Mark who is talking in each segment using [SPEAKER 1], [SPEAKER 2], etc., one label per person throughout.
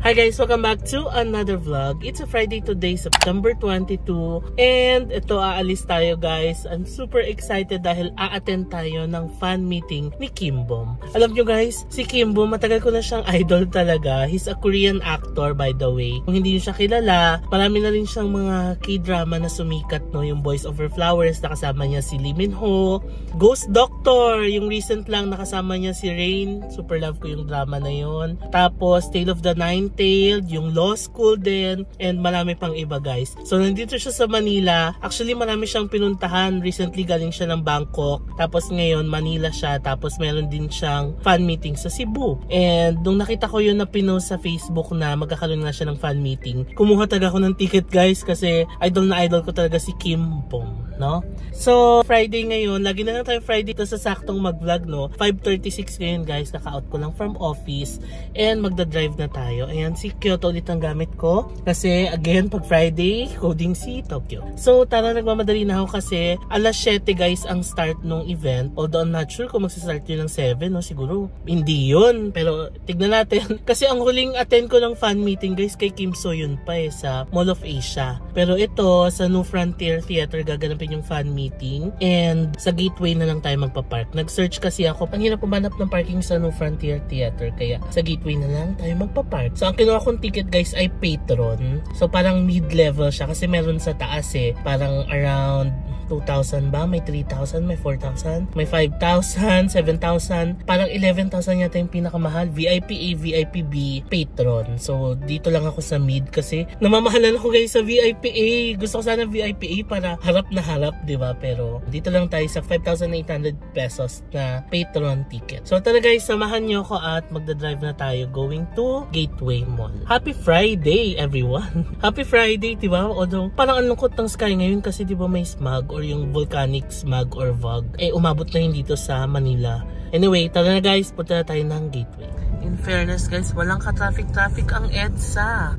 [SPEAKER 1] Hi guys, welcome back to another vlog. It's a Friday today, September 22. And ito, aalis tayo guys. I'm super excited dahil a-attend tayo ng fan meeting ni Kim Bom. Alam nyo guys, si Kim Bom, matagal ko na siyang idol talaga. He's a Korean actor by the way. Kung hindi nyo siya kilala, marami na rin siyang mga K-drama na sumikat, no? Yung Boys Over Flowers, nakasama niya si Lee Min Ho. Ghost Doctor, yung recent lang nakasama niya si Rain. Super love ko yung drama na yon. Tapos Tale of the Nine-Tailed, yung Law School din, and marami pang iba guys. So nandito siya sa Manila. Actually marami siyang pinuntahan. Recently galing siya ng Bangkok. Tapos ngayon Manila siya. Tapos meron din siyang fan meeting sa Cebu. And nung nakita ko yun na pinost sa Facebook na magkakaroon na siya ng fan meeting, kumuha talaga ako ng ticket guys kasi idol na idol ko talaga si Kim Bom, no? So Friday ngayon, lagi na lang tayo Friday to sa saktong mag-vlog, no? 5:36 ngayon guys, kaka-out ko lang from office and magda-drive na tayo. Ayan, si Kyoto ulit ang gamit ko kasi again pag Friday coding si Tokyo. So tara, nagmamadali na ako kasi alas 7 guys ang start nung event, although I'm not sure kung magsa-start yun ng 7, no? Siguro hindi yun, pero tignan natin. Kasi ang huling attend ko ng fan meeting guys kay Kim So Yun pa sa Mall of Asia, pero ito sa New Frontier Theater gaganapin yung fan meeting and sa Gateway na lang tayo magpa-park. Nag-search kasi ako, ang hirap pumanap ng parking sa New Frontier Theater, kaya sa Gateway na lang tayo magpa-park. So ang kinuha kong ticket guys ay Patron. So parang mid-level siya kasi meron sa taas parang around 2,000 ba? May 3,000, may 4,000, may 5,000, 7,000, parang 11,000 yata yung pinakamahal. VIP A, VIP B, Patron. So dito lang ako sa mid kasi namamahalan ako guys sa VIP A. Gusto ko sana VIP A para harap na harap, di ba? Pero dito lang tayo sa 5,800 pesos na Patron ticket. So tara guys, samahan nyo ako at magdadrive na tayo going to Gateway Mall. Happy Friday everyone! Happy Friday, di ba? Although parang ang lungkot ng sky ngayon kasi di ba may smog or yung volcanic smog or fog. Umabot na yun dito sa Manila. Anyway, tara na guys, punta na tayo ng Gateway. In fairness guys, walang ka-traffic ang EDSA.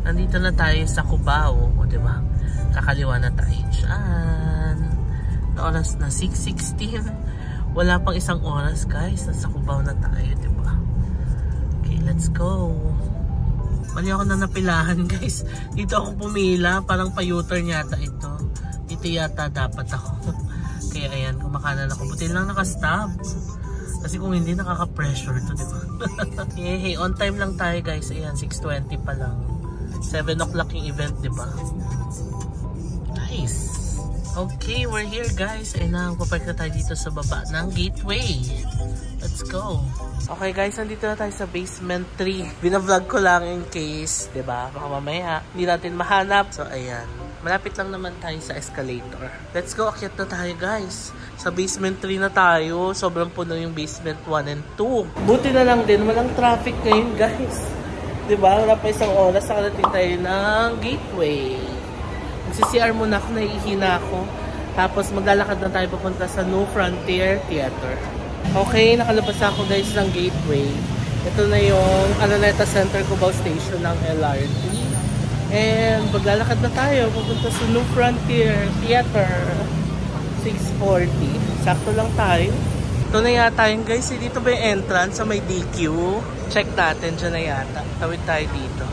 [SPEAKER 1] Nandito na tayo sa Cubao, o diba? Kakaliwa na tayo dyan. Oras na 6:16. Wala pang isang oras guys, nasa Cubao na tayo, diba? Okay, let's go. Mali ako na napilahan guys. Dito ako pumila, parang pa-U-turn yata ito. Dito yata dapat ako. Kaya ayan, kumakanan ako. Buti lang naka-stop. Kasi kung hindi, nakaka-pressure to, diba? Hey, on time lang tayo guys. Ayan, 6:20 pa lang. 7 o'clock yung event, diba? Nice. Okay, we're here guys. Ayun na, papark na tayo dito sa baba ng Gateway. Let's go. Okay guys, nandito na tayo sa basement 3. Binavlog ko lang in case, diba? Baka mamaya hindi natin mahanap. So ayan, malapit lang naman tayo sa escalator. Let's go, akyat na tayo guys. Sa basement 3 na tayo. Sobrang puno yung basement 1 and 2. Buti na lang din, walang traffic ngayon guys. Diba? Wala pa isang oras, nakarating tayo ng Gateway. Magsi-CR muna ako, nahihina ako. Tapos maglalakad na tayo papunta sa New Frontier Theater. Okay, nakalabas ako guys ng Gateway. Ito na yung Araneta Center Cubao Station ng LRT. And maglalakad na tayo papunta sa New Frontier Theater. 6:40. Sakto lang tayo. Ito na yata yun guys. Dito ba yung entrance sa may DQ? Check natin. Dyan na yata. Tawid tayo dito.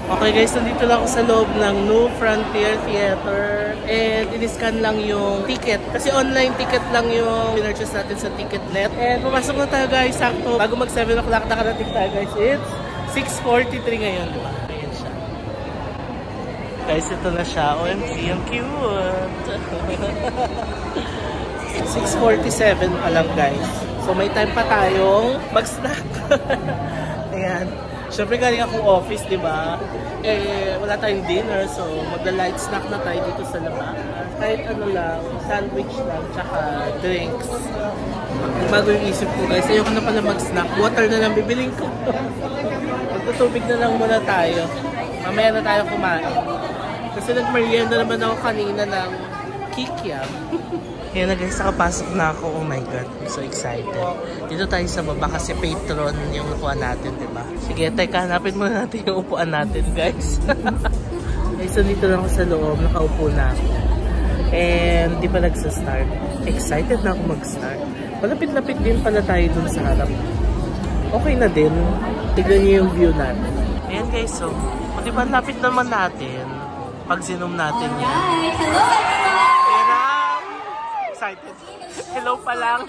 [SPEAKER 1] Okay guys, nandito lang ako sa loob ng New Frontier Theater. And in-scan lang yung ticket. Kasi online ticket lang yung pinurchase natin sa Ticketnet. And pumasok na tayo guys. Sakto. Bago mag 7 o'clock nakarating tayo guys. It's 6:43 ngayon. Diba? Ayan siya. Guys, ito na siya. OMG, ang cute. 6:47 pa lang guys. So may time pa tayong mag-snack. Ayan. Siyempre galing akong office, diba? Wala tayong dinner. So magla-light snack na tayo dito sa labas. Kahit ano lang, sandwich lang, tsaka drinks. Bago yung isip ko guys, ayoko na pala mag-snack. Water na lang bibiling ko. Magtutubig na lang muna tayo. Mamaya na tayo kumain. Kasi nag-merienda naman ako kanina ng kikiam. Ayan na guys, nakapasok na ako. Oh my god, I'm so excited. Dito tayo sa baba kasi Patron yung upuan natin, diba? Sige, teka, hanapin muna natin yung upuan natin guys. Guys, so dito lang ako sa loob, nakaupo na ako. And di pa nagsa-start. Excited na ako mag-start. Malapit-lapit din pala tayo dun sa harap. Okay na din. Tignan niyo yung view natin. Ayan guys, so, di ba lapit naman natin pag zinom natin yan.
[SPEAKER 2] Alright, hello everyone!
[SPEAKER 1] Ayan na! Excited. Hello pa lang.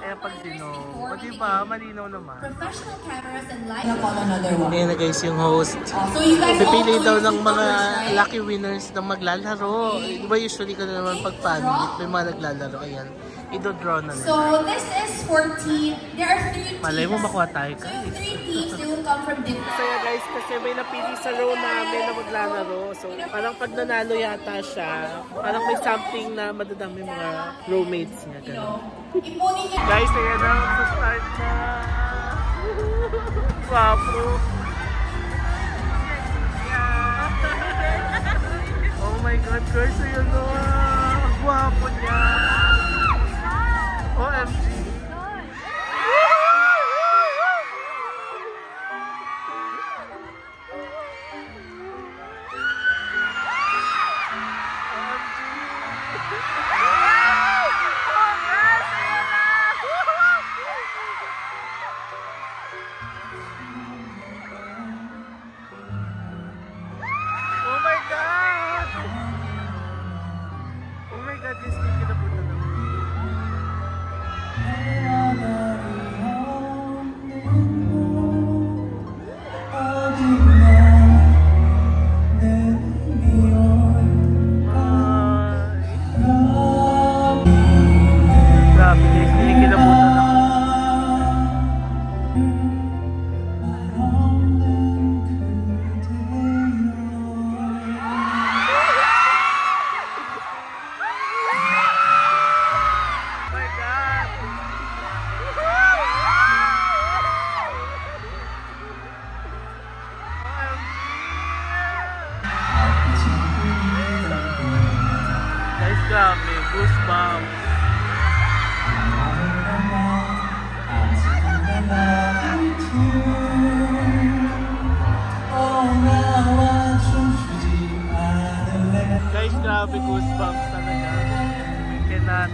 [SPEAKER 1] Ayan pag zinom. O diba, malinaw naman.
[SPEAKER 2] Professional cameras and light. Call another one.
[SPEAKER 1] Ayan na guys, yung host.
[SPEAKER 2] So you guys
[SPEAKER 1] Pipili daw ng mga
[SPEAKER 2] right?
[SPEAKER 1] lucky winners na maglalaro. Di ba usually ka na naman pag fan-meet, may mga naglalaro. Ayan, i-draw na nila.
[SPEAKER 2] So this is for team. There are 3 teams.
[SPEAKER 1] Malay mo makuha tayo
[SPEAKER 2] So
[SPEAKER 1] guys.
[SPEAKER 2] yung 3 teams, they will come from different.
[SPEAKER 1] Masaya guys kasi may napili sa row namin na maglalaro. So parang pag nanalo yata siya, parang may something na madadami mga rowmates niya. Ganun.
[SPEAKER 2] Ipunin niyo.
[SPEAKER 1] Guys, ayan na. Start na. Guwapo. Oh my God, guys. Ayan na. Guwapo niya. OMG. Grabe, goosebumps. Guys, grabe, goosebumps talaga. Cannot.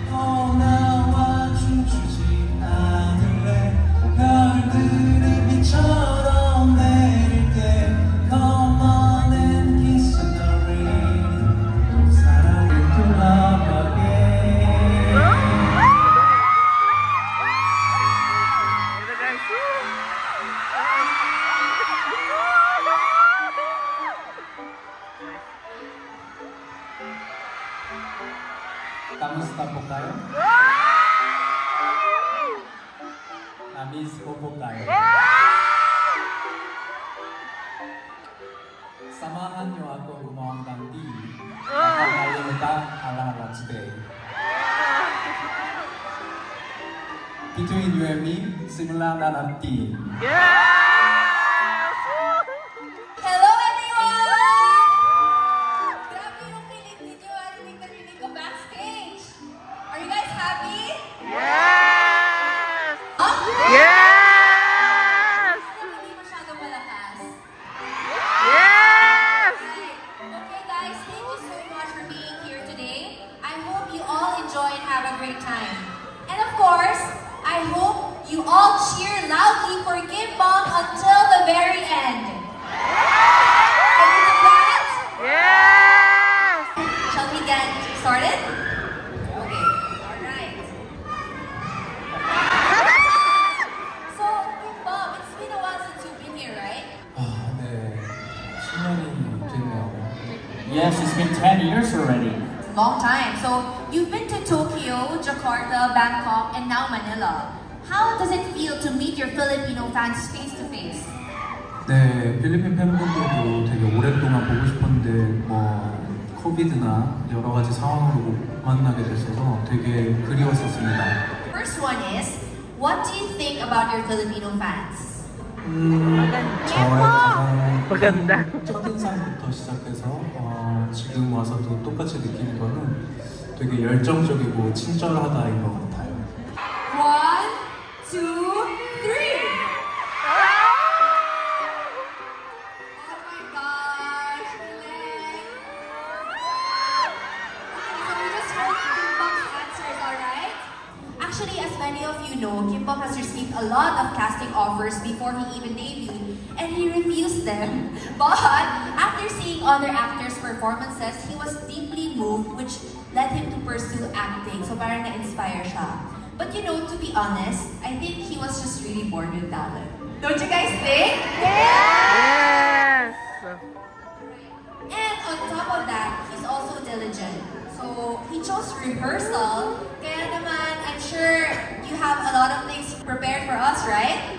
[SPEAKER 3] Kamusta po kayo? Na-miss ko po kayo. Samahan niyo ako gumawang candy. Nakakalimutan ala-ala today. Between you and me, simulan na natin.
[SPEAKER 2] Hello everyone! Grabe yung kilig ninyo. Arinig na rinig ko backstage. Are you guys happy?
[SPEAKER 1] Yes!
[SPEAKER 2] Huh?
[SPEAKER 1] Yes!
[SPEAKER 2] Hindi masyadong malakas.
[SPEAKER 1] Yes!
[SPEAKER 2] Okay guys, thank you so much for being here today. I hope you all enjoy and have a great time. And of course, I hope you all cheer loudly for Kimbom until the very end. Ready to dance?
[SPEAKER 1] Yes!
[SPEAKER 2] Shall we get started? Okay, alright. So, Kimbom, it's been a while since you've been here, right?
[SPEAKER 3] 네. 10년이 됐네요.
[SPEAKER 4] Yes, it's been 10 years already.
[SPEAKER 2] Long time. So, you've been to Tokyo, Jakarta, Bangkok, and now Manila. How does it feel to meet your Filipino fans face to face?
[SPEAKER 3] 네, 필리핀 팬분들도 되게 오랫동안 보고 싶었는데 뭐 코비드나 여러 가지 상황으로 못 만나게 됐어서 되게 그리웠었습니다.
[SPEAKER 2] First one is, what do you think about your Filipino fans?
[SPEAKER 3] 저의 가장
[SPEAKER 1] maganda.
[SPEAKER 3] 첫인상부터 시작해서 지금 와서도 똑같이 느끼는 거는 되게 열정적이고 친절하다인 것 같아요.
[SPEAKER 2] 1, 2, 3. Oh my gosh, Glenn. So we just heard Kimbom's answers, alright? Actually, as many of you know, Kimbom has received a lot of casting offers before he even debuted. and he refused them. But after seeing other actors' performances, he was deeply moved, which led him to pursue acting. So parang na-inspire siya. But you know, to be honest, I think he was just really bored with talent. Don't you guys think?
[SPEAKER 1] Yes!
[SPEAKER 2] And on top of that, he's also diligent. So he chose rehearsal. Kaya naman, I'm sure you have a lot of things prepared for us, right?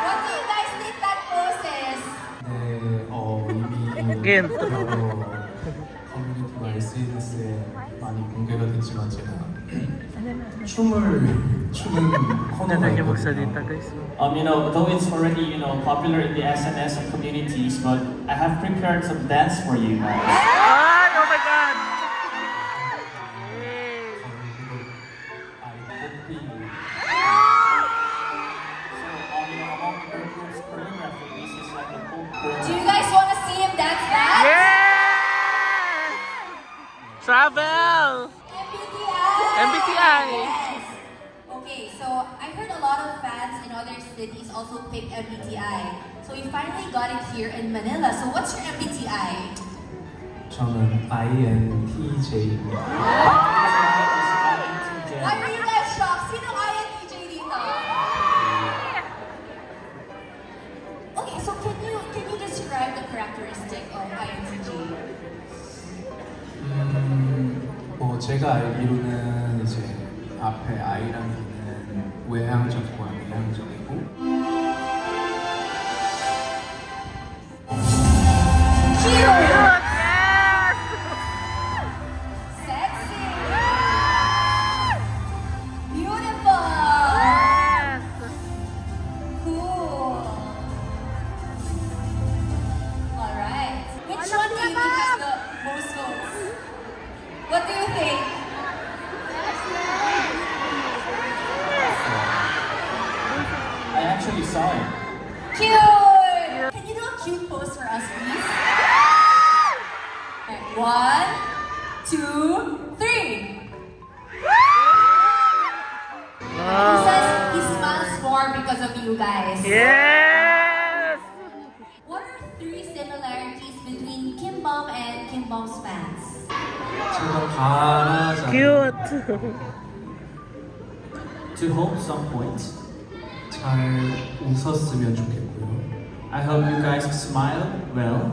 [SPEAKER 2] What do you guys think that pose is?
[SPEAKER 3] 네, 이미
[SPEAKER 1] Again.
[SPEAKER 3] 커뮤니티와 SNS에 많이 공개가 됐지만 제가 추는 코너가 있거든요.
[SPEAKER 4] You know, though it's already, you know, popular in the SNS and communities, but I have prepared some dance for you guys.
[SPEAKER 1] Oh my God!
[SPEAKER 2] Do you guys want to see him dance that?
[SPEAKER 1] Yes! Travel! MBTI!
[SPEAKER 2] Yes! Okay, so I heard a lot of fans in other cities also pick MBTI. So we finally got it here in Manila. So what's your MBTI?
[SPEAKER 3] 저는 INTJ입니다.
[SPEAKER 2] Are you guys shocked? Sinong INTJ dito? Okay, so can you describe the characteristic of INTJ?
[SPEAKER 3] 제가 알기로는 이제 앞에 I랑 E는 외향적과 내향적이고
[SPEAKER 2] Sexy! Beautiful! Cool! Alright. Which one do you think has the most votes? What do you think?
[SPEAKER 4] I actually saw it.
[SPEAKER 2] Cute! Can you do a cute pose for us, please? Alright, 1, 2, 3! He says he smiles more because of you guys.
[SPEAKER 1] Yes!
[SPEAKER 2] What are 3 similarities between Kim Bom and Kim Bom's fans?
[SPEAKER 3] 제가 바라지
[SPEAKER 1] Cute!
[SPEAKER 4] To hope some points,
[SPEAKER 3] 잘 웃었으면 좋겠고요.
[SPEAKER 4] I hope you guys smile well.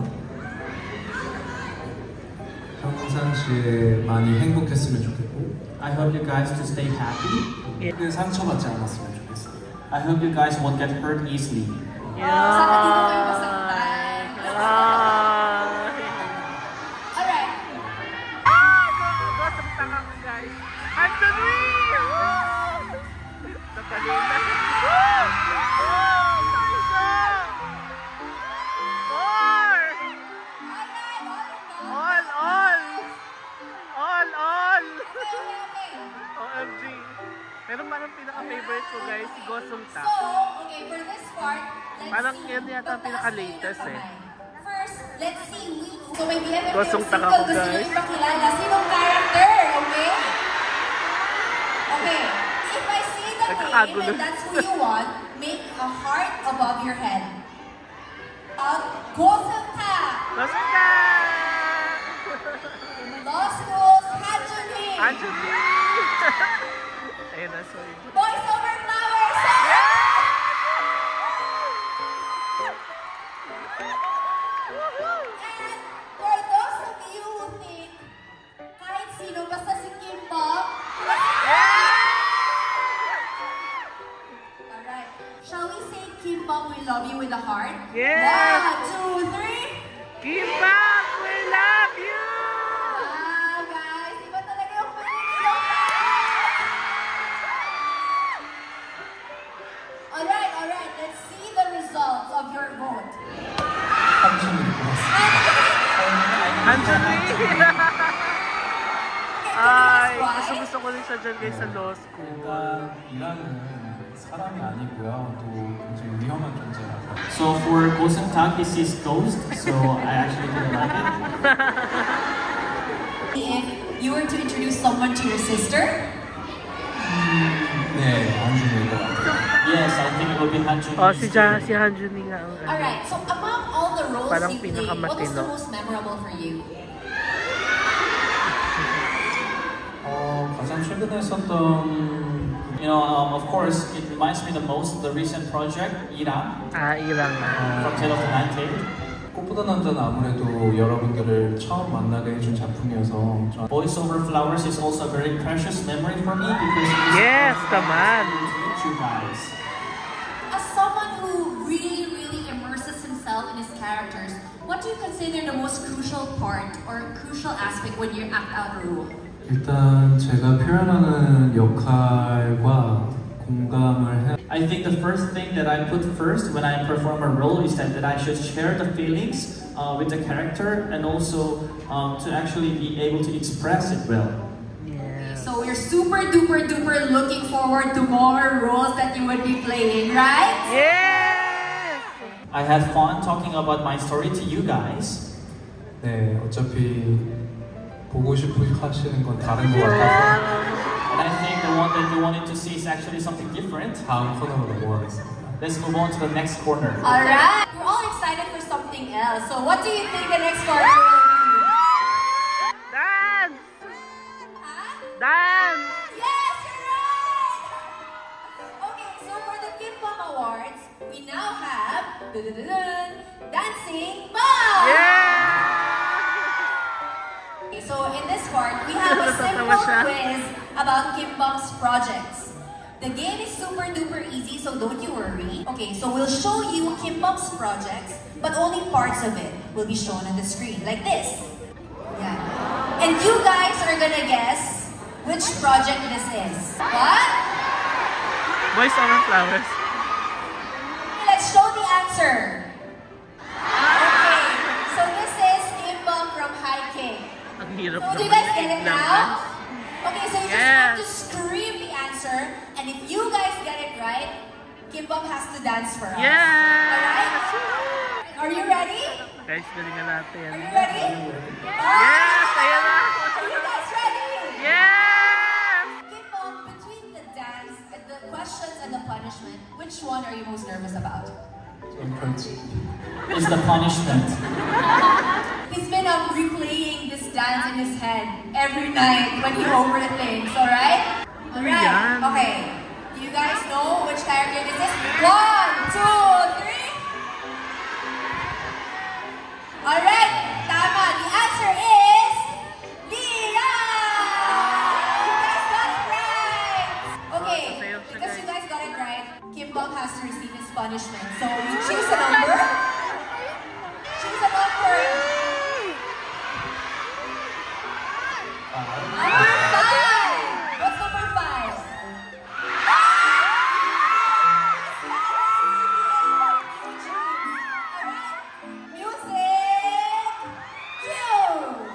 [SPEAKER 3] 평상시에 많이 행복했으면 좋겠고
[SPEAKER 4] I hope you guys to stay happy.
[SPEAKER 3] 크게 상처받지 않았으면 좋겠어요.
[SPEAKER 4] I hope you guys won't get hurt easily.
[SPEAKER 2] Sana dito kayo masaktan. Alright.
[SPEAKER 1] Guys! Anthony! Nakalina! OMG! Meron parang pinaka-favorite ko guys, si Gosong
[SPEAKER 2] So,
[SPEAKER 1] Tak.
[SPEAKER 2] okay, for this part, let's
[SPEAKER 1] Parang
[SPEAKER 2] see.
[SPEAKER 1] yan yata ang pinaka-latest eh.
[SPEAKER 2] First, let's see. So, may BFF
[SPEAKER 1] Gosong
[SPEAKER 2] single.
[SPEAKER 1] Tak ako,
[SPEAKER 2] Gusto nyo
[SPEAKER 1] guys.
[SPEAKER 2] ipakilala. Sinong character? Okay? Okay. If I say the name
[SPEAKER 1] Nagkakagulo.
[SPEAKER 2] and that's who you want, make a heart above your head. Gosong Tak!
[SPEAKER 1] Gosong Tak!
[SPEAKER 2] Law School's Hanjuni!
[SPEAKER 1] Anthony! Ayun na, sorry.
[SPEAKER 2] Boys Over Flowers! And for those of you who think kahit sino basta si Kim Bom, alright, shall we say Kim Bom, we love you with a heart?
[SPEAKER 1] Yes!
[SPEAKER 2] 1, 2, 3!
[SPEAKER 1] Kim Bom, we love you!
[SPEAKER 2] Wow, guys, iba talaga yung feeling so Alright, let's see the results of your vote.
[SPEAKER 1] Anthony! Ay, gusto ko rin siya dyan guys sa law school.
[SPEAKER 3] 일단 일하는 사람이 아니고요. 또 굉장히 위험한 존재라서.
[SPEAKER 4] So for Gosong Tak, he sees ghost, so I actually didn't like it.
[SPEAKER 2] If you were to introduce someone to your sister,
[SPEAKER 3] 네, 안중일 것 같아요.
[SPEAKER 4] Yes, I think it will will be Hanjun.
[SPEAKER 1] Oh, si Hanjun nga ang ano.
[SPEAKER 2] Alright, so among all the roles
[SPEAKER 1] Parang
[SPEAKER 2] you played, what was the
[SPEAKER 1] pinakamatino.
[SPEAKER 2] most memorable for you?
[SPEAKER 3] 가장 최근에 했었던
[SPEAKER 4] Of course, it reminds me the most of the recent project, Irang,
[SPEAKER 1] Ilang
[SPEAKER 4] from Tale of the Nine Tailed.
[SPEAKER 3] 꽃보다 남자는 아무래도 여러분들을 처음 만나게 해준 작품이어서 저
[SPEAKER 4] Voice Over Flowers is also a very precious memory for me because it is
[SPEAKER 1] Yes,
[SPEAKER 4] to
[SPEAKER 1] naman.
[SPEAKER 4] meet you guys.
[SPEAKER 2] As someone who really immerses himself in his characters, what do you consider the most crucial part or crucial aspect when you act out a role?
[SPEAKER 3] 일단 제가 표현하는 역할과 공감을 해
[SPEAKER 4] I think the first thing that I put first when I perform a role is that I should share the feelings with the character and also to actually be able to express it well.
[SPEAKER 1] Yes.
[SPEAKER 2] So you're super duper looking forward to more roles that you would be playing, right?
[SPEAKER 1] Yes!
[SPEAKER 4] I had fun talking about my story to you guys.
[SPEAKER 3] 네, 어차피 보고 싶으시는 건 다른 것 같아서
[SPEAKER 4] And I think the one that you wanted to see is actually something different.
[SPEAKER 3] 다음 코너로 넘어가겠습니다.
[SPEAKER 4] Let's move on to the next corner.
[SPEAKER 2] Alright, we're all excited for something else. So what do you think the next corner will be?
[SPEAKER 1] Dance!
[SPEAKER 2] Huh?
[SPEAKER 1] Dance!
[SPEAKER 2] Yes, you're right! Okay, so for the Kimbom Awards, we now have Dancing Mom! Okay, so in this part, we have a simple quiz about Kimbom's projects. The game is super duper easy, so don't you worry. Okay, so we'll show you Kimbom's projects, but only parts of it will be shown on the screen, like this. Yeah. And you guys are gonna guess which project this is. What?
[SPEAKER 1] Voice Over Flowers.
[SPEAKER 2] Let's show the answer. Okay, so this is Kimbom from High King.
[SPEAKER 1] Ang hirap
[SPEAKER 2] So do you
[SPEAKER 1] naman
[SPEAKER 2] guys get it
[SPEAKER 1] lang.
[SPEAKER 2] now? Okay, so you just have to
[SPEAKER 1] Yes.
[SPEAKER 2] scream the answer, and if you guys get it right, Kimbom has to dance for us.
[SPEAKER 1] Yes!
[SPEAKER 2] Alright? Are you ready?
[SPEAKER 1] Guys, galingan natin.
[SPEAKER 2] Are you ready?
[SPEAKER 1] Yes! Ayan na!
[SPEAKER 2] Are you guys ready?
[SPEAKER 1] Yes!
[SPEAKER 2] Kimbom, between the dance, the questions and the punishment, which one are you most nervous about?
[SPEAKER 4] It's the punishment.
[SPEAKER 2] He's been replaying this dance in his head every night when he overthinks, alright? Alright,
[SPEAKER 1] yan?
[SPEAKER 2] okay. Do you guys know which character this is? 1, 2, 3. Alright, tama. The answer is Lira! You guys got it right! Okay, because you guys got it right, Kimbom has to receive his punishment. So we choose a number. Choose a number. Number 5! What's number 5? Alright, music, cue!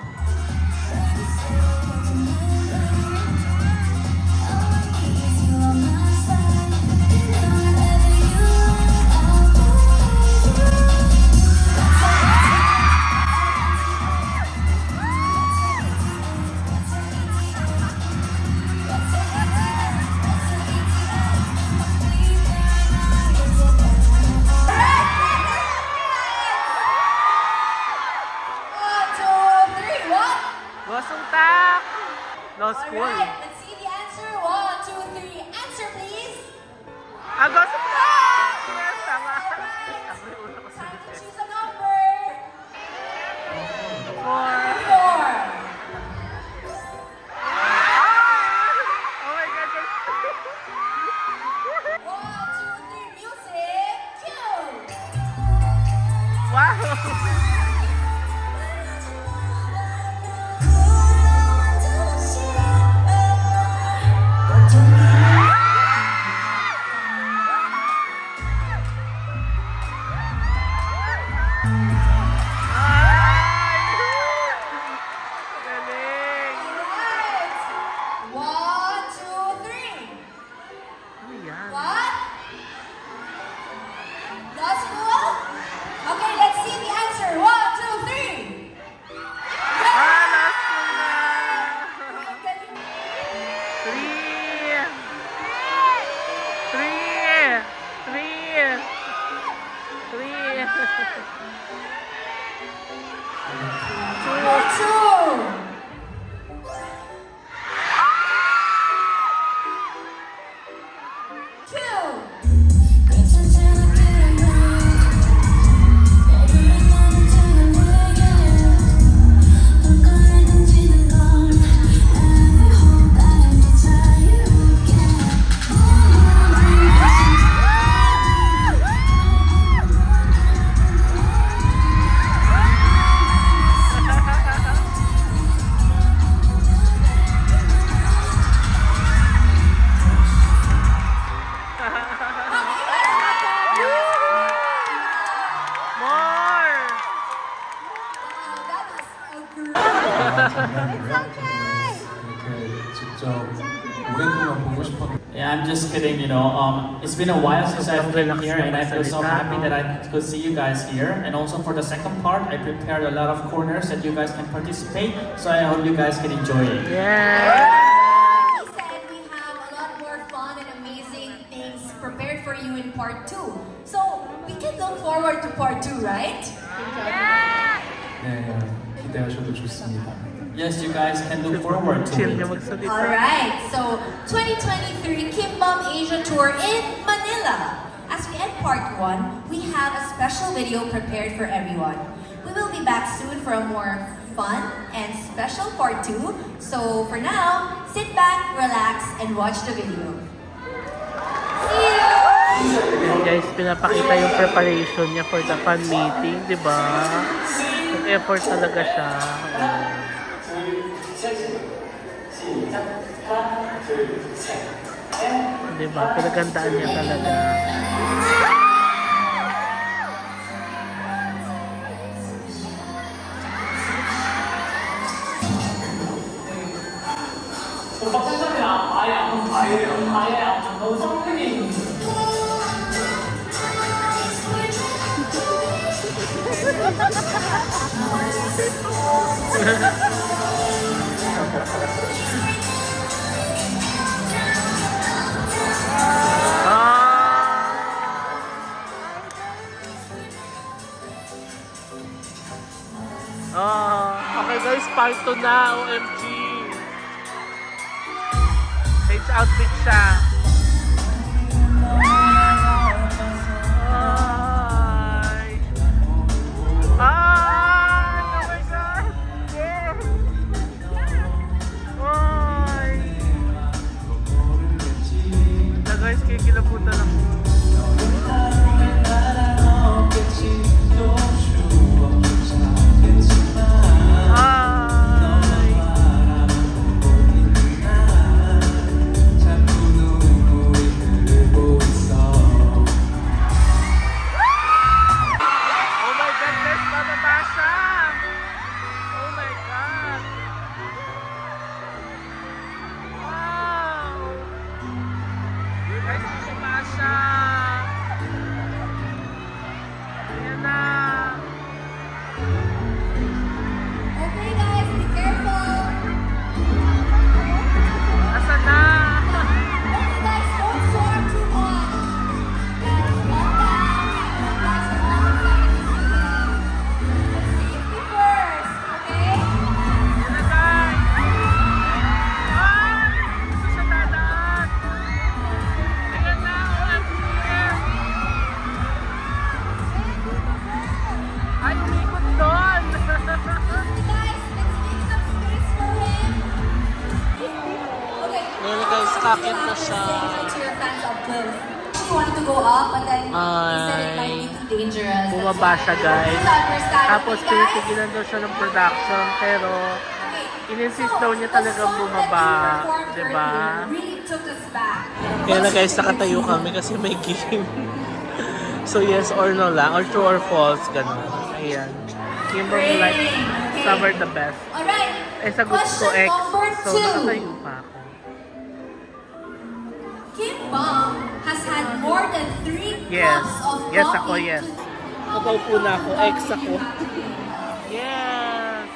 [SPEAKER 1] Gosong tak! Law school.
[SPEAKER 2] Alright, let's see the answer. 1, 2, 3. Answer, please.
[SPEAKER 1] Gosong tak! Yes, tama. Ako yung una ko sa
[SPEAKER 2] Time to
[SPEAKER 1] dito.
[SPEAKER 2] choose a number.
[SPEAKER 1] 4.
[SPEAKER 2] 4.
[SPEAKER 1] Oh my God, guys.
[SPEAKER 2] 1, 2, 3. Music, cue.
[SPEAKER 1] Wow! Galing!
[SPEAKER 2] Alright. 1, 2, 3.
[SPEAKER 1] Ano yan?
[SPEAKER 2] What? Law school? Okay, let's see the answer. 1,
[SPEAKER 4] Yeah, I'm just kidding, you know. It's been a while since I've been here, and I feel so happy that I could see you guys here. And also for the second part, I prepared a lot of corners that you guys can participate. So I hope you guys can enjoy it.
[SPEAKER 1] Yeah.
[SPEAKER 2] He said we have a lot more fun and amazing things prepared for you in part 2. So we can look forward to part 2, right?
[SPEAKER 3] 네, 기대하셔도 좋습니다.
[SPEAKER 4] Yes, you guys can look forward to it.
[SPEAKER 2] Alright, so 2023 Kimbom Asia Tour in Manila. As we end part 1, we have a special video prepared for everyone. We will be back soon for a more fun and special part 2. So for now, sit back, relax, and watch the video. See you!
[SPEAKER 1] Ayan guys, pinapakita yung preparation niya for the fan meeting, di ba? Nag-effort talaga siya. Diba? Pinagandaan niya talaga. Okay guys, part 2 na, OMG. Change outfit siya. Oh my God! Yeah! Guys, kikilabutan ako. Sakit na siya.
[SPEAKER 2] She wanted to go up, but then he said it might be too dangerous.
[SPEAKER 1] Bumaba siya guys. Tapos pinitigilan daw siya ng production, pero in-insist daw niya talagang bumaba. Diba? Kaya na guys, nakatayo kami kasi may game. So yes or no lang, or true or false, gano'n. Ayan. Kimbom like, summer the best. Eh, sagot ko X, so nakatayo pa ako.
[SPEAKER 2] Kimbom has had more than 3 cups of coffee.
[SPEAKER 1] Yes ako, yes. Nakaupo na ako, X ako. Yes!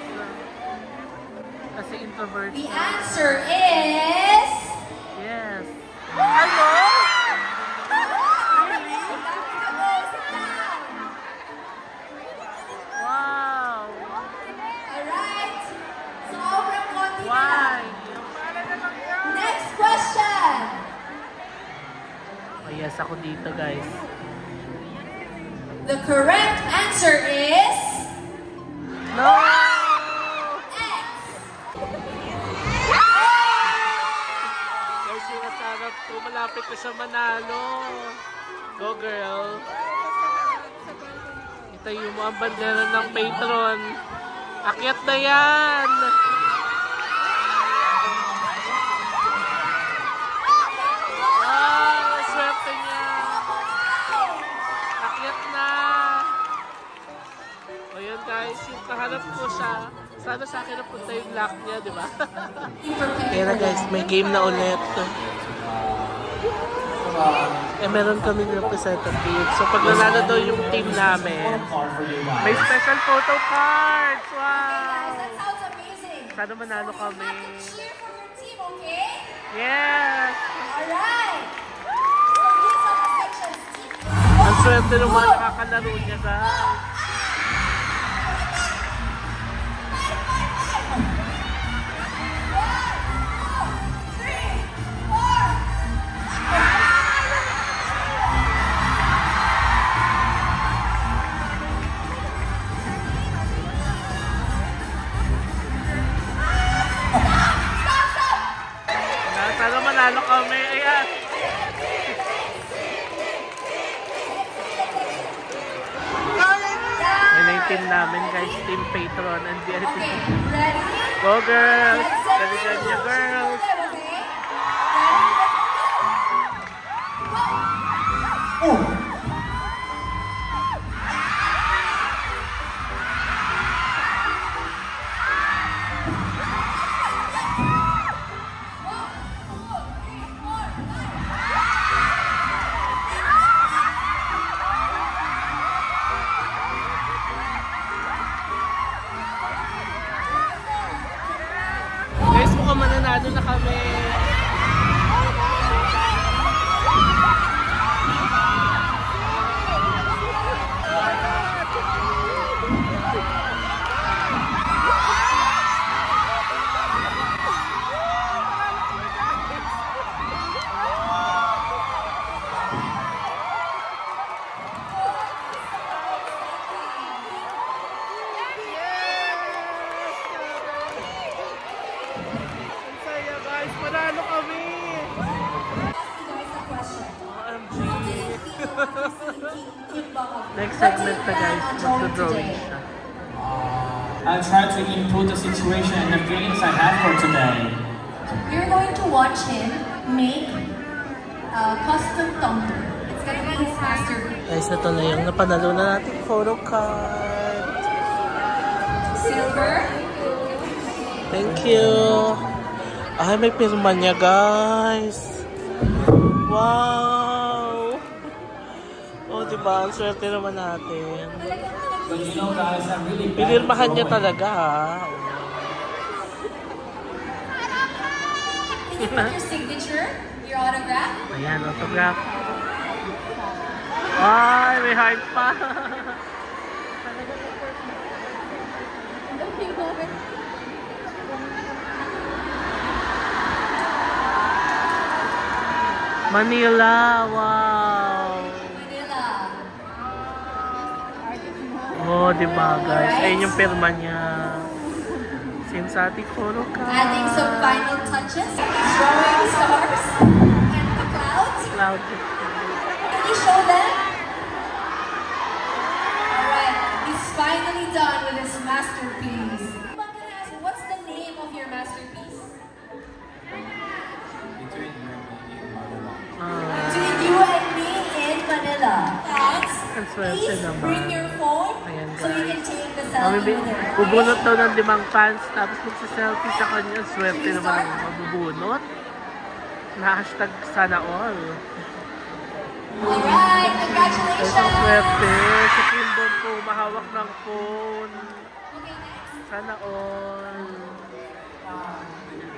[SPEAKER 1] Kasi introvert.
[SPEAKER 2] The answer is...
[SPEAKER 1] Yes. Ano? Yes, ako dito, guys.
[SPEAKER 2] The correct answer is...
[SPEAKER 1] No!
[SPEAKER 2] X!
[SPEAKER 1] Guys, yung nasarap ko, malapit na siya manalo. Go, girl! Itayo mo ang bandera ng patron. Akyat na yan! Guys, yung kaharap ko siya, sana sa akin napunta yung lock niya, di ba? Kaya na guys, may game na ulit. Meron kaming representative. So pag nanalo daw yung team namin, may special photo cards! Wow!
[SPEAKER 2] That sounds amazing.
[SPEAKER 1] Sana manalo kami.
[SPEAKER 2] Cheer for your team, okay?
[SPEAKER 1] Yes!
[SPEAKER 2] Alright! So these are the sections. Team
[SPEAKER 1] Ang swerte ng mga nakakalaro niya, guys. Sana manalo kami. Ayan. May yung team namin guys. Team Patron and VIP.
[SPEAKER 2] Okay, ready?
[SPEAKER 1] Go girls! Galingan niyo girls! Guys, mukhang mananalo na kami. Manalo kami! OMG! Next segment na guys, magdodrawing siya.
[SPEAKER 4] I'll try to improve the situation and the feelings I have for today.
[SPEAKER 2] You're going to watch him make a custom tumbler. It's gonna be his masterpiece.
[SPEAKER 1] Guys, ito na yung napanalo na nating photo card.
[SPEAKER 2] Silver.
[SPEAKER 1] Thank you! Ay, may pirma niya, guys. Wow! Oh, diba? Ang swerte naman natin.
[SPEAKER 4] But you know guys, I'm really bad.
[SPEAKER 1] Pinirmahan niya talaga, ha?
[SPEAKER 2] Can you put your signature, your autograph?
[SPEAKER 1] Ayan, autograph. Ay, may heart pa. Manila, wow!
[SPEAKER 2] Manila.
[SPEAKER 1] Oh, diba guys? Ayun yung pirma niya. Same sa ating photo card.
[SPEAKER 2] Adding some final touches. Drawing stars and the clouds.
[SPEAKER 1] Cloud.
[SPEAKER 2] Can you show them? Alright, he's finally done with his masterpiece. I'm gonna ask, what's the name of your masterpiece? Between you and me in Manila. Thanks.
[SPEAKER 1] Ang swerte
[SPEAKER 2] Please
[SPEAKER 1] naman.
[SPEAKER 2] bring your phone
[SPEAKER 1] Ayan,
[SPEAKER 2] so you can
[SPEAKER 1] guys.
[SPEAKER 2] take the selfie with her.
[SPEAKER 1] Bubunot daw ng 5 fans tapos magsa-selfie sa kanya. Swerte naman ang mabubunot. Na hashtag sana all.
[SPEAKER 2] Alright,
[SPEAKER 1] Guys,
[SPEAKER 2] congratulations!
[SPEAKER 1] ang swerte. Si Kimbom po mahawak ng phone.
[SPEAKER 2] Okay, next.
[SPEAKER 1] Sana all.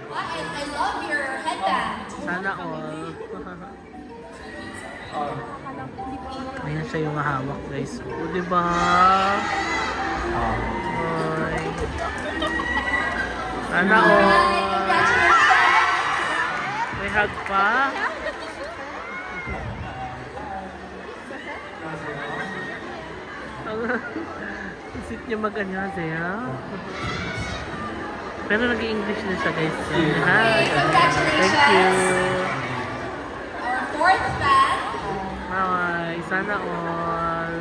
[SPEAKER 2] I love your headband.
[SPEAKER 1] Sana all. Ayan siya yung hawak guys. O diba? Ay. Sana all.
[SPEAKER 2] Alright, congratulations!
[SPEAKER 1] May hug pa. Isip niya mag-anyasaya. Pero nag-i-English na siya, guys. Hi.
[SPEAKER 2] Congratulations.
[SPEAKER 1] Thank you.
[SPEAKER 2] Our fourth fan.
[SPEAKER 1] Hi. Sana all.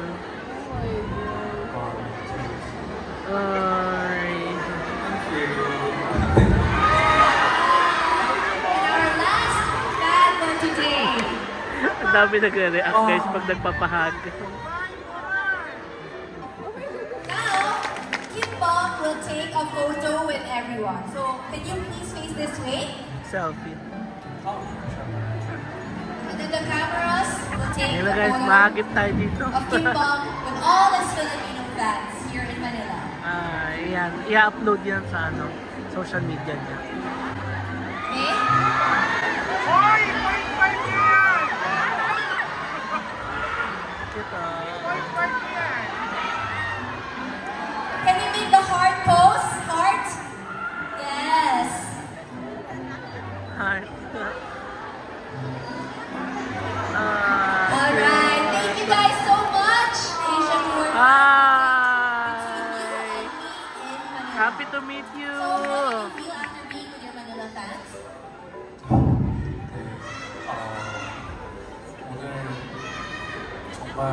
[SPEAKER 1] Ay.
[SPEAKER 2] And our last fan for today.
[SPEAKER 1] Ang dami nagre-react, guys, pag nagpapahag.
[SPEAKER 2] Now, Kimbom will take a photo with everyone. So, can you please face this way?
[SPEAKER 1] Selfie.
[SPEAKER 2] And then the cameras will take
[SPEAKER 1] Ayun
[SPEAKER 2] a
[SPEAKER 1] na, guys,
[SPEAKER 2] photo
[SPEAKER 1] mahagip tayo dito.
[SPEAKER 2] of Kimbom with all his Filipino fans here in Manila.
[SPEAKER 1] Ayan. I-upload yan sa social media niya.
[SPEAKER 2] Okay?
[SPEAKER 1] Ito.
[SPEAKER 2] Can you make the heart pose? Heart? Yes.
[SPEAKER 1] Heart.
[SPEAKER 2] Alright. Thank you guys so much. Asian World.
[SPEAKER 1] Hi.
[SPEAKER 2] In Manila.
[SPEAKER 1] Happy to meet you.
[SPEAKER 2] So, what do you feel after being with your Manila fans?
[SPEAKER 3] 오늘 정말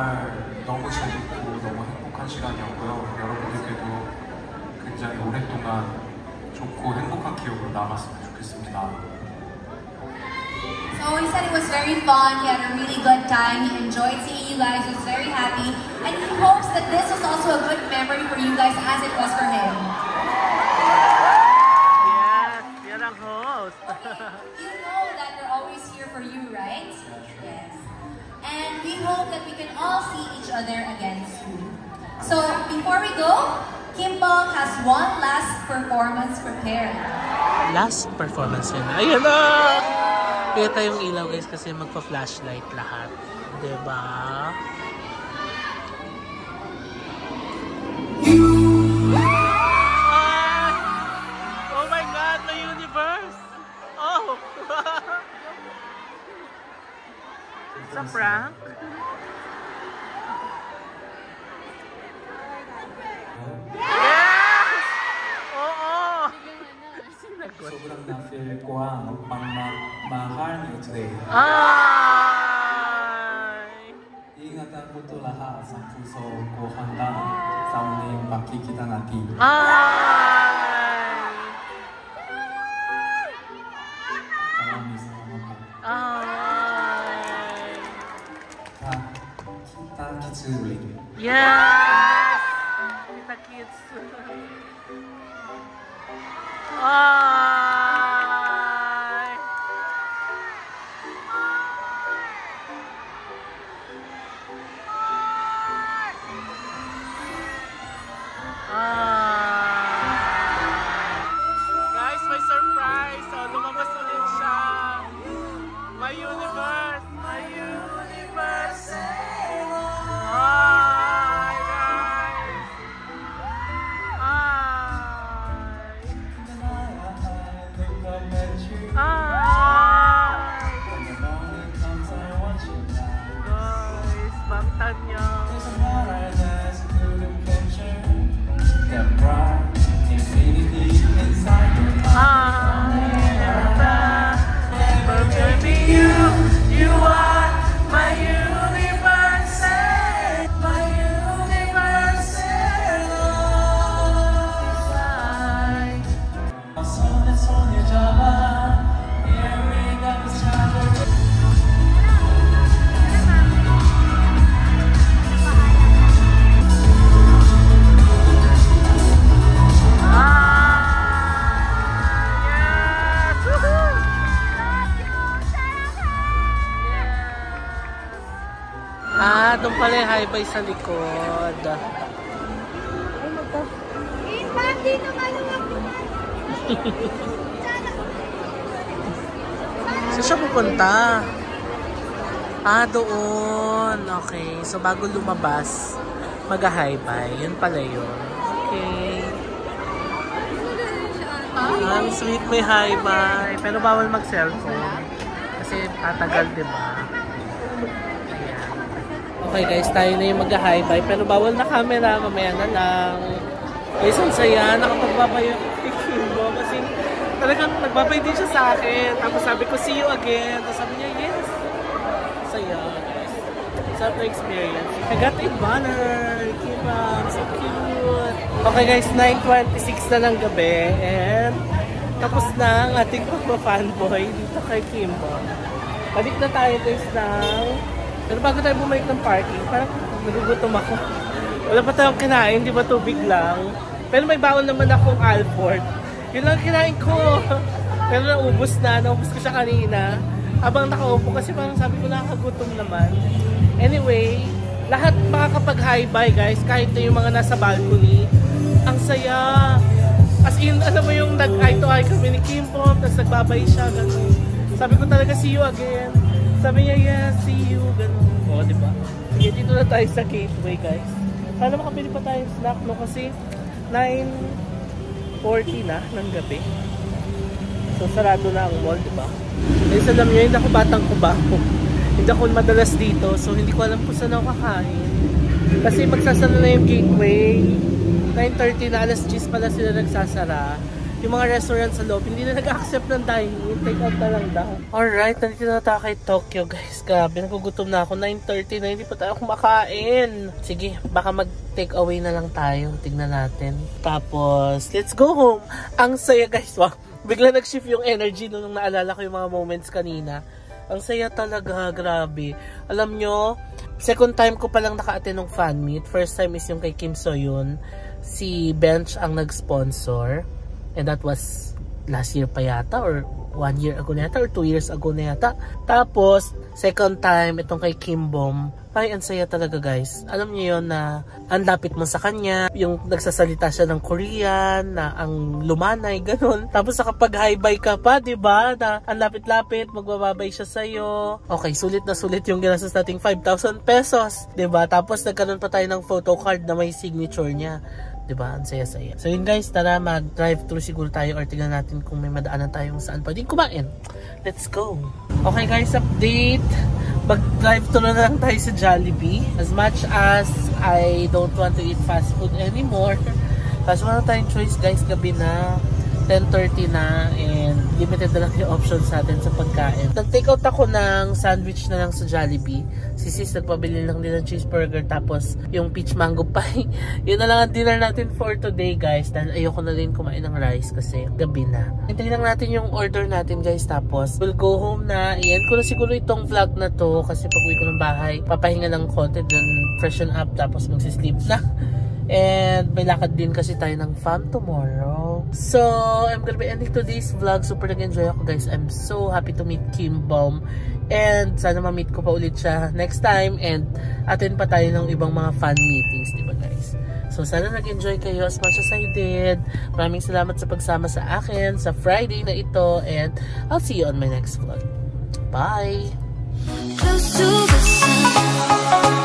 [SPEAKER 3] 너무 재밌고 너무 행복한 시간이었고요. 여러분들께도 굉장히 오랫동안 좋고 행복한 기억으로 남았으면 좋겠습니다.
[SPEAKER 2] So he said it was very fun, he had a really good time, he enjoyed seeing you guys, he was very happy, and he hopes that this was also a good memory for you guys as it was for him.
[SPEAKER 1] Yes, yan ang host.
[SPEAKER 2] You know that we're always here for you, right? Yes. And we hope that we can all see each other again soon. So before we go, Kimbom has one last performance prepared.
[SPEAKER 1] Last performance yun. Ayun na! Kita yung ilaw, guys, kasi magpa-flashlight lahat. Diba? Oh my God! My universe! Oh! It's a prank? Yes! Oo! Sinagot.
[SPEAKER 3] Sobrang na-feel ko ang pagmamahal niyo today.
[SPEAKER 1] Ay!
[SPEAKER 3] Ingatan ko ito lahat sa puso ko hanggang sa muling makikita natin.
[SPEAKER 1] Ay!
[SPEAKER 3] Maraming salamat po.
[SPEAKER 1] Ay!
[SPEAKER 3] Kita kitsuri.
[SPEAKER 1] Yes! Kita kids. Ay! Guys, may surprise! So, lumabas ulit siya! My universe! My universe! Hi, guys! Hi! Hi! Guys, bangtan niya! You are my universe, my universe. Doon pala yung high-bye sa likod. Saan siya pupunta? Doon. Okay. So, bago lumabas, mag-high-bye. Yun pala yun. Okay. Ang sweet, may high-bye. Pero bawal mag-cellphone. Kasi tatagal, diba? Ayan. Okay guys, tayo na yung mag-hi-bye. Pero bawal na camera, mamaya na lang. Guys, ang saya. Nakapagbabay ako kay Kimbo. Kasi talagang nagbabay din siya sa akin. Tapos sabi ko, see you again. Tapos sabi niya, yes. Saya guys. Sarap na experience. I got a banner. Kimbo, so cute. Okay guys, 9:26 na ng gabi. And tapos na ang ating pagpa-fanboy dito kay Kimbo. Balik na tayo guys ng... Pero bago tayo bumalik ng parking, parang nagugutom ako. Wala pa tayong kinain, di ba tubig lang? Pero may baon naman akong Alford. Yun lang kinain ko. Pero naubos ko siya kanina. Habang nakaupo kasi parang sabi ko nakakagutom naman. Anyway, lahat makakapag-hi-bye guys, kahit na yung mga nasa balcony. Ang saya! As in, alam mo yung nag-eye to eye kami ni Kimbo, tapos nagbabay siya, gano'n. Sabi ko talaga, see you again. Sabi niya, yeah, see you, gano'n. O, diba? Sige, dito na tayo sa Gateway, guys. Sana makabili pa tayong snack, no? Kasi 9:40 na ng gabi. So, sarado na ang mall, diba? Guys, alam niyo, hindi ako batang kubaho. Hindi ako madalas dito, so hindi ko alam kung saan ako kakain. Kasi magsasara na yung Gateway. 9:30 na, alas 10 pala sila nagsasara. Yung mga restaurant sa loob, hindi na nag-accept ng dine-in. Take out na lang daw. Alright, nandito na tayo kay Tokyo guys. Grabe, nagugutom na ako. 9:30 na, hindi pa tayo kumakain. Sige, baka mag-take away na lang tayo. Tignan natin. Tapos, let's go home. Ang saya guys. Wow. Bigla nag-shift yung energy nung naalala ko yung mga moments kanina. Ang saya talaga, grabe. Alam nyo, second time ko palang naka-attend ng fan meet. First time is yung kay Kim Soyun. Si Bench ang nag-sponsor. And that was last year pa yata or 1 year ago na yata or 2 years ago na yata. Tapos, second time itong kay Kimbom. Ay, ang saya talaga guys. Alam niyo yun na ang lapit mo sa kanya. Yung nagsasalita siya ng Korean, na ang lumanay, ganun. Tapos nakapag-hi-bye ka pa, diba? Na ang lapit-lapit, magbababay siya sa'yo. Okay, sulit na sulit yung ginastos nating 5,000 pesos. Diba? Tapos nagkaroon pa tayo ng photo card na may signature niya. Diba? Ang saya-saya. So yun guys, tara mag-drive-thru siguro tayo or tignan natin kung may madaanan tayong saan pwedeng kumain. Let's go! Okay guys, update! Mag-drive-thru na lang tayo sa Jollibee. As much as I don't want to eat fast food anymore. Kasi wala tayong choice guys, gabi na. 10:30 na and limited na lang yung options natin sa pagkain. Nag-take out ako ng sandwich na lang sa Jollibee. Si sis nagpabili lang din ng cheeseburger tapos yung peach mango pie. Yun na lang ang dinner natin for today guys. Dahil ayoko na din kumain ng rice kasi gabi na. Hintayin lang natin yung order natin guys tapos we'll go home na. I-end ko na siguro itong vlog na to kasi pag uwi ko ng bahay papahinga ng konti then freshen up tapos magsisleep na. And may lakad din kasi tayo ng fam tomorrow. So, I'm gonna be ending today's vlog. Super nag-enjoy ako guys. I'm so happy to meet Kimbom. And sana ma-meet ko pa ulit siya next time. And attend pa tayo ng ibang mga fan meetings, diba guys? So, sana nag-enjoy kayo as much as I did. Maraming salamat sa pagsama sa akin sa Friday na ito. And I'll see you on my next vlog. Bye! Close to the sun.